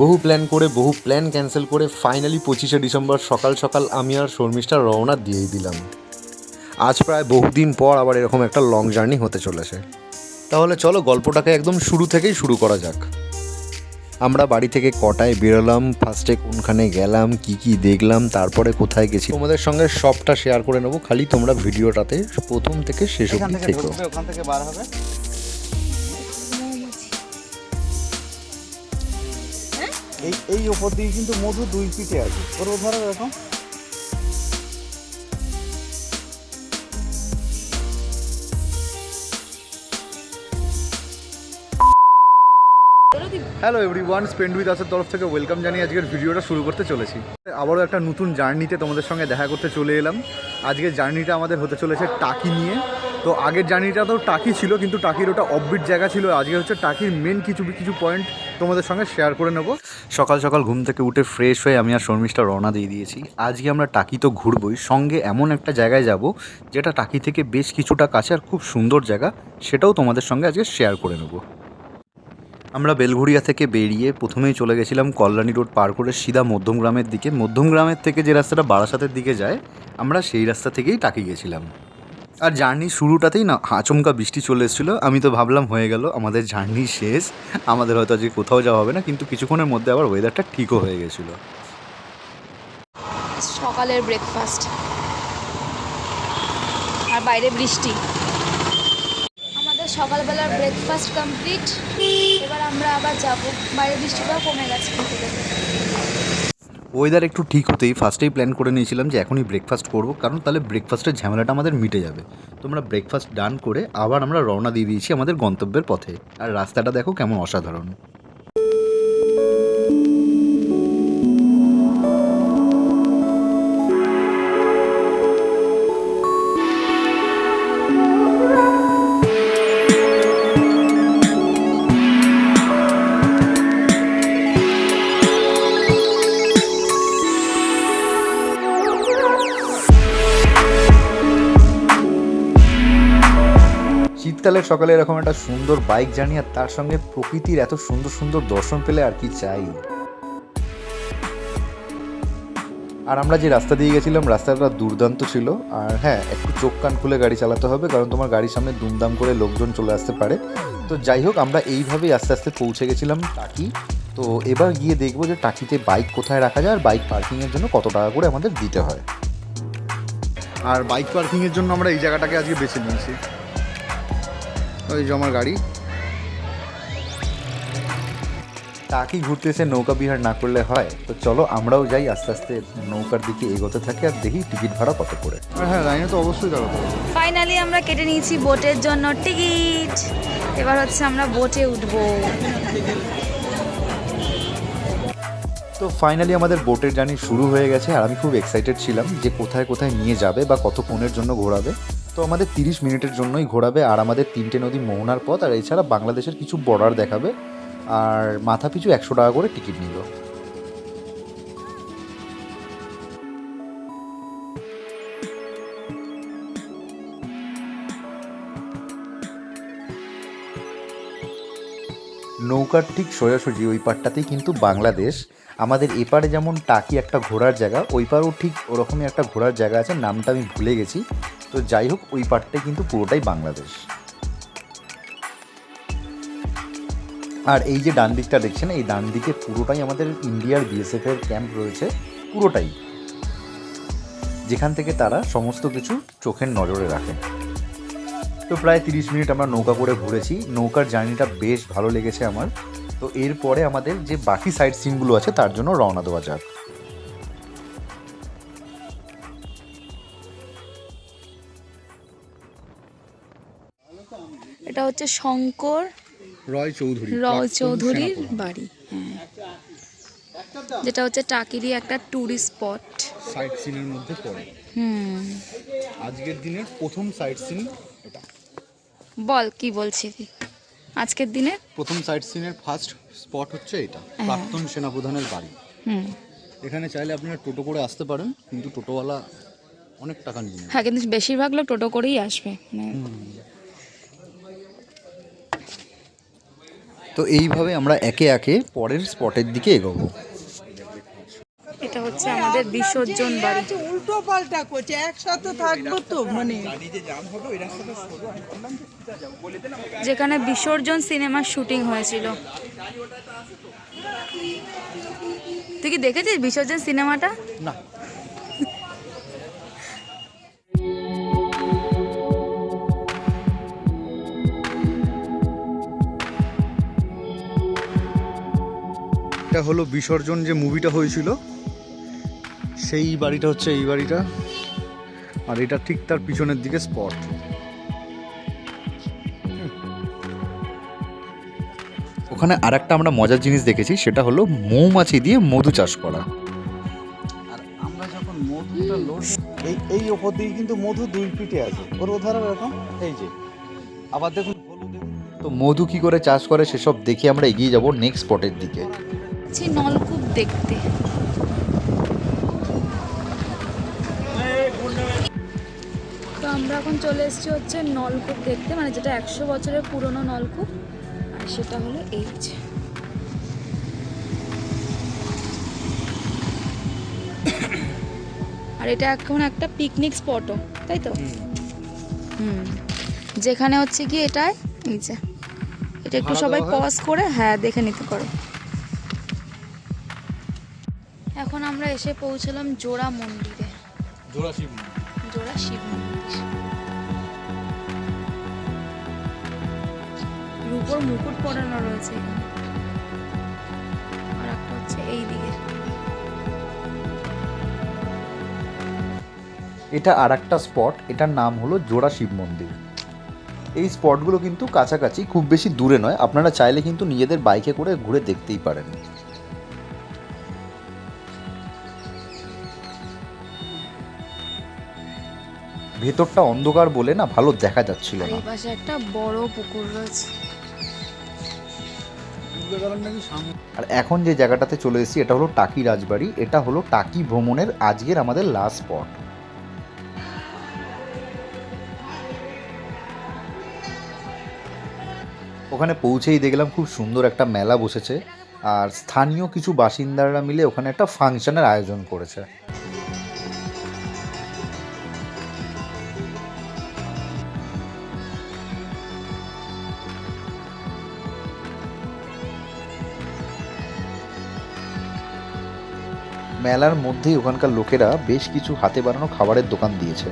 বহু প্ল্যান করে বহু প্ল্যান ক্যান্সেল করে ফাইনালি 25শে ডিসেম্বর সকাল সকাল আমি আর শর্মিষ্ঠা রওনা দিয়েই দিলাম। আজ প্রায় বহুদিন পর আবার এরকম একটা লং জার্নি হতে চলেছে। তাহলে চলো গল্পটাকে একদম শুরু থেকেই শুরু করা যাক। আমরা বাড়ি থেকে কটায় বেরোলাম, ফার্স্টে কোনখানে গেলাম, কি কি দেখলাম, তারপরে কোথায় গেছি, তোমাদের সঙ্গে সবটা শেয়ার করে নেবো। খালি তোমরা ভিডিওটাতে প্রথম থেকে শেষ অবধি থেকো। ওখান থেকে বার হবে। এই ওপর দিকে কিন্তু মধু 2 ফিটে আছে। ওর ধরো এরকম। হ্যালো এভরিওয়ান, স্পেন্ড উইথ আসের তরফ থেকে ওয়েলকাম জানিয়ে আজকের ভিডিওটা শুরু করতে চলেছি। আবারও একটা নতুন জার্নিতে তোমাদের সঙ্গে দেখা করতে চলে এলাম। আজকের জার্নিটা আমাদের হতে চলেছে টাকি নিয়ে। তো আগের জার্নিটা তো টাকি ছিল, কিন্তু টাকির ওটা অফবিট জায়গা ছিল। আজকে হচ্ছে টাকির মেন কিছু পয়েন্ট তোমাদের সঙ্গে শেয়ার করে নেব। সকাল সকাল ঘুম থেকে উঠে ফ্রেশ হয়ে আমি আর শর্মিষ্ঠা রওনা দিয়ে দিয়েছি। আজকে আমরা টাকি তো ঘুরবই, সঙ্গে এমন একটা জায়গায় যাব যেটা টাকি থেকে বেশ কিছুটা কাছে আর খুব সুন্দর জায়গা, সেটাও তোমাদের সঙ্গে আজকে শেয়ার করে নেব। আমরা বেলঘড়িয়া থেকে বেরিয়ে প্রথমেই চলে গেছিলাম কল্যাণী রোড পার করে সিধা মধ্যমগ্রামের দিকে। মধ্যমগ্রামের থেকে যে রাস্তাটা বারাসাতের দিকে যায়, আমরা সেই রাস্তা থেকেই টাকি গেছিলাম। আর জার্নির শুরুটাতেই না আচমকা বৃষ্টি চলে এসেছিলো। আমি তো ভাবলাম হয়ে গেল, আমাদের জার্নি শেষ, আমাদের হয়তো আজকে কোথাও যাওয়া হবে না। কিন্তু কিছুক্ষণের মধ্যে আবার ওয়েদারটা ঠিকও হয়ে গেছিলো। সকালের ব্রেকফাস্ট আর বাইরে বৃষ্টি। আমাদের সকালবেলার ব্রেকফাস্ট কমপ্লিট। এবার আমরা আবার যাব। বাইরে বৃষ্টিটাও কমে গেছে। ওয়েদার একটু ঠিক হতেই ফার্স্টেই প্ল্যান করে নিয়েছিলাম যে এখনই ব্রেকফাস্ট করবো, কারণ তাহলে ব্রেকফাস্টের ঝামেলাটা আমাদের মিটে যাবে। তোমরা ব্রেকফাস্ট ডান করে আবার আমরা রওনা দিয়ে দিয়েছি আমাদের গন্তব্যের পথে। আর রাস্তাটা দেখো কেমন অসাধারণ। শীতকালের সকালে এরকম একটা সুন্দর বাইক জার্নি আর তার সঙ্গে প্রকৃতির এত সুন্দর সুন্দর দর্শন পেলে আর কি চাই। আর আমরা যে রাস্তা দিয়ে গেছিলাম রাস্তাটা দুর্দান্ত ছিল। আর হ্যাঁ, একটু চোখ কান খুলে গাড়ি চালাতে হবে, কারণ তোমার গাড়ির সামনে দুমদাম করে লোকজন চলে আসতে পারে। তো যাই হোক, আমরা এইভাবেই আস্তে আস্তে পৌঁছে গেছিলাম টাকি। তো এবার গিয়ে দেখবো যে টাকিতে বাইক কোথায় রাখা যায় আর বাইক পার্কিংয়ের জন্য কত টাকা করে আমাদের দিতে হয়। আর বাইক পার্কিংয়ের জন্য আমরা এই জায়গাটাকে আজকে বেছে নিয়েছি। ওই যে আমার গাড়ি। টাকি ঘুরতে এসে নৌকা বিহার না করলে হয়? তো চলো আমরাও যাই, আস্তে আস্তে নৌকার দিকে এগোতে থাকি আর দেখি টিকিট ভাড়া কত করে। হ্যাঁ, লাইনে তো অবশ্যই দাঁড়াতে হবে। ফাইনালি আমরা কেটে নিয়েছি বোটের জন্য টিকিট। এবার হচ্ছে আমরা বোটে উঠবো। তো ফাইনালি আমাদের বোটের জার্নি শুরু হয়ে গেছে। আর আমি খুব এক্সাইটেড ছিলাম যে কোথায় কোথায় নিয়ে যাবে বা কতক্ষণের জন্য ঘোরাবে। তো আমাদের 30 মিনিটের জন্যই ঘোরাবে। আর আমাদের 3টে নদী মোহনার পথ আর এছাড়া বাংলাদেশের কিছু বর্ডার দেখাবে। আর মাথা পিছু 100 টাকা করে টিকিট নিল। নৌকার ঠিক সোজাসুজি ওই পাড়টাতেই কিন্তু বাংলাদেশ। আমাদের এপারে যেমন টাকি একটা ঘোরার জায়গা, ওই পারেও ঠিক ওরকমই একটা ঘোরার জায়গা আছে, নামটা আমি ভুলে গেছি। তো যাই হোক, ওই পাড়টাই কিন্তু পুরোটাই বাংলাদেশ। আর এই যে ডান দিকটা দেখছেন, এই ডান দিকে পুরোটাই আমাদের ইন্ডিয়ার বিএসএফ এর ক্যাম্প রয়েছে, পুরোটাই, যেখান থেকে তারা সমস্ত কিছু চোখের নজরে রাখে। তো প্রায় 30 মিনিট আমরা নৌকা করে ঘুরেছি। নৌকার জার্নিটা বেশ ভালো লেগেছে আমার। তো এরপরে আমাদের যে বাকি সাইট সিনগুলো আছে তার জন্য রওনা দেওয়া যাক। এটা হচ্ছে শঙ্কর রয়চৌধুরীর বাড়ি। হ্যাঁ, যেটা হচ্ছে টাকিরই একটা ট্যুরিস্ট স্পট, সাইট সিনের মধ্যে পড়ে। আজকের দিনের প্রথম সাইট সিন এটা। বল কি বলছিস? আজকের দিনের প্রথম সাইট সিনের ফার্স্ট স্পট হচ্ছে এটা, প্রাক্তন সেনাপ্রধানের বাড়ি। এখানে চাইলে আপনারা টোটো করে আসতে পারেন, কিন্তু টোটোওয়ালা অনেক টাকা নিয়ে। হ্যাঁ, কিন্তু বেশিরভাগ লোক টোটো করেই আসবে। তো এইভাবে আমরা একে একে পরের স্পটের দিকে এগোবো। এটা হচ্ছে আমাদের বিসর্জন বাড়ি। উল্টো পাল্টা করছে, একসাথে থাকবো তো মানে যেখানে বিসর্জন সিনেমার শুটিং হয়েছিল। তুই কি দেখেছিস বিসর্জন সিনেমাটা? না। এটা হলো বিসর্জন যে মুভিটা হয়েছিল, সেই বাড়িটা হচ্ছে এই বাড়িটা, আর এটা ঠিক তার পিছনের দিকে স্পট। ওখানে আর একটা আমরা মজার জিনিস দেখেছি, সেটা হলো মৌমাছি দিয়ে মধু চাষ করা। আর আমরা যখন মধুটা লোড এই ওপর দিকে কিন্তু মধু 2 ফিটে আছে, ওর ওধারে এরকম এই যে, আবার দেখুন হলুদ। তো মধু কি করে চাষ করে সেসব দেখে আমরা এগিয়ে যাব নেক্সট স্পটের দিকে। নলকূপ দেখতে। তো আমরা এখন চলে এসেছি হচ্ছে নলকূপ দেখতে, মানে যেটা 100 বছরের পুরনো নলকূপ, আর সেটা হলো এই যে। আর এটা এখন একটা পিকনিক স্পটও, তাই তো? যেখানে হচ্ছে কি এটাই এই যে, এটা একটু সবাই পজ করে হ্যাঁ দেখে নিতে পারো। এখন আমরা এসে পৌঁছলাম জোড়া মন্দিরে, জোড়া শিব মন্দির। রূপোর মুকুট পরানো রয়েছে এখানে, আর একটা হচ্ছে এই দিকে। এটা আর একটা স্পট, এটার নাম হলো জোড়া শিব মন্দির। এই স্পটগুলো কিন্তু কাছাকাছি, খুব বেশি দূরে নয়, আপনারা চাইলে কিন্তু নিজেদের বাইকে করে ঘুরে দেখতেই পারেন। ভেতরটা অন্ধকার বলে না ভালো দেখা যাচ্ছিল না। এই পাশে একটা বড় পুকুর রয়েছে। আর এখন যে জায়গাটাতে চলে এসেছি এটা হলো টাকি রাজবাড়ি। এটা হলো টাকি ভ্রমণের আজকের আমাদের লাস্ট স্পট। ওখানে পৌঁছেই দেখলাম খুব সুন্দর একটা মেলা বসেছে, আর স্থানীয় কিছু বাসিন্দারা মিলে ওখানে একটা ফাংশনের আয়োজন করেছে। মেলার মধ্যেই ওখানকার লোকেরা বেশ কিছু হাতে বানানো খাবারের দোকান দিয়েছে।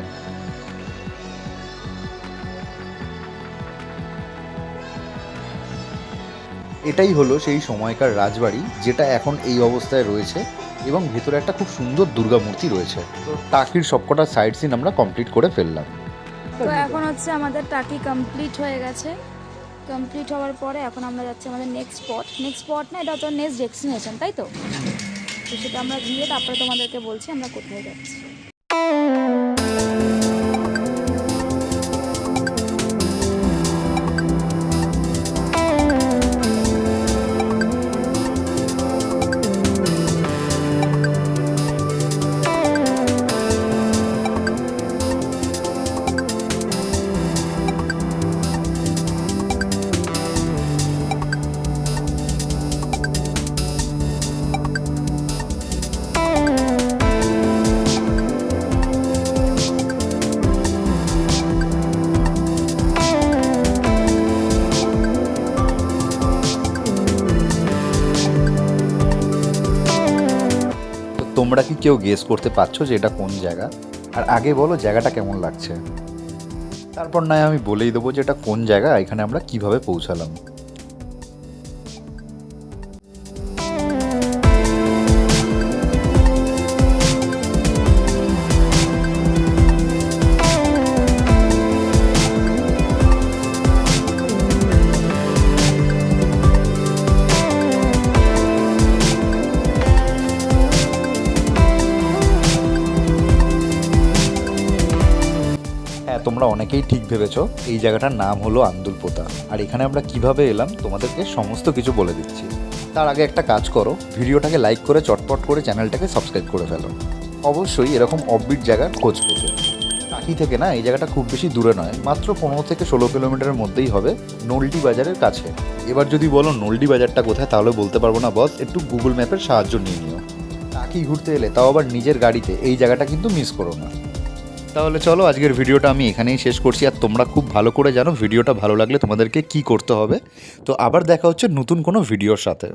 এটাই হলো সেই সময়কার রাজবাড়ি, যেটা এখন এই অবস্থায় রয়েছে, এবং ভেতরে একটা খুব সুন্দর দুর্গা মূর্তি রয়েছে। তো টাকির সবকটা সাইড সিন আমরা কমপ্লিট করে ফেললাম। তো এখন হচ্ছে আমাদের টাকি কমপ্লিট হয়ে গেছে। কমপ্লিট হওয়ার পরে এখন আমরা যাচ্ছি আমাদের নেক্সট স্পট না, এটা হচ্ছে নেক্সট ডেস্টিনেশন, তাই তো? তো সেটা আমরা গিয়ে তারপরে তোমাদেরকে বলছি আমরা কোথায় যাচ্ছি। তোমরা কি কেউ গেস করতে পারছো যে এটা কোন জায়গা? আর আগে বলো জায়গাটা কেমন লাগছে, তারপর নয় আমি বলেই দেবো যে এটা কোন জায়গা, এখানে আমরা কিভাবে পৌঁছালাম। তোমরা অনেকেই ঠিক ভেবেছো, এই জায়গাটার নাম হলো আন্দুলপোতা। আর এখানে আমরা কিভাবে এলাম তোমাদেরকে সমস্ত কিছু বলে দিচ্ছি। তার আগে একটা কাজ করো, ভিডিওটাকে লাইক করে চটপট করে চ্যানেলটাকে সাবস্ক্রাইব করে ফেলো, অবশ্যই এরকম অফবিট জায়গার খোঁজ পেতে। টাকি টাকি থেকে না এই জায়গাটা খুব বেশি দূরে নয়, মাত্র 15 থেকে 16 কিলোমিটারের মধ্যেই হবে, নলডি বাজারের কাছে। এবার যদি বলো নলডি বাজারটা কোথায়, তাহলে বলতে পারবো না বস, একটু গুগল ম্যাপের সাহায্য নিয়ে নিও। টাকি ঘুরতে এলে তাও আবার নিজের গাড়িতে, এই জায়গাটা কিন্তু মিস করো না। তাহলে চলো আজকের ভিডিওটা আমি এখানেই শেষ করছি। আর তোমরা খুব ভালো করে জানো ভিডিওটা ভালো লাগলে তোমাদেরকে কি করতে হবে। তো আবার দেখা হচ্ছে নতুন কোনো ভিডিওর সাথে।